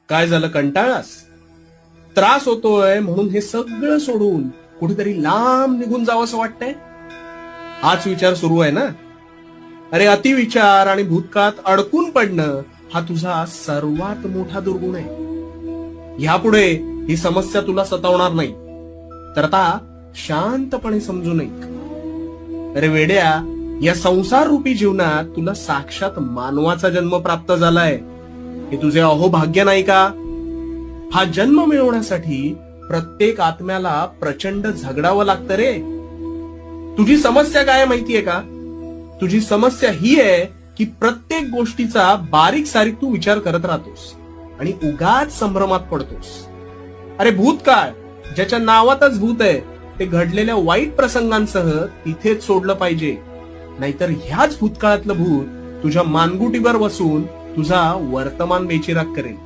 काय झालं, कंटाळास? त्रास होतोय म्हणून हे सगळं सोडून कुठेतरी लांब निघून जावं असं वाटतंय? हाच विचार सुरू आहे ना? अरे, अतिविचार आणि भूतकाळात अडकून पडणं हा तुझा सर्वात मोठा दुर्गुण आहे. यापुढे ही समस्या तुला सतावणार नाही. तर आता शांतपणे समजू नये. अरे वेड्या, या संसार रूपी जीवनात तुला साक्षात मानवाचा जन्म प्राप्त झालाय. हे तुझे अहोभाग्य नाही का? हा जन्म मिळवण्यासाठी प्रत्येक आत्म्याला प्रचंड झगडावं लागतं रे. तुझी समस्या काय माहितीये का? तुझी समस्या ही आहे की प्रत्येक गोष्टीचा बारीक सारीक तू विचार करत राहतोस आणि उगाच संभ्रमात पडतोस. अरे, भूतकाळ ज्याच्या नावातच भूत आहे ते घडलेल्या वाईट प्रसंगांसह तिथेच सोडलं पाहिजे. नाहीतर ह्याच भूतकाळातलं भूत तुझ्या मानगुटीवर बसून तुझा वर्तमान बेचिराग करेल.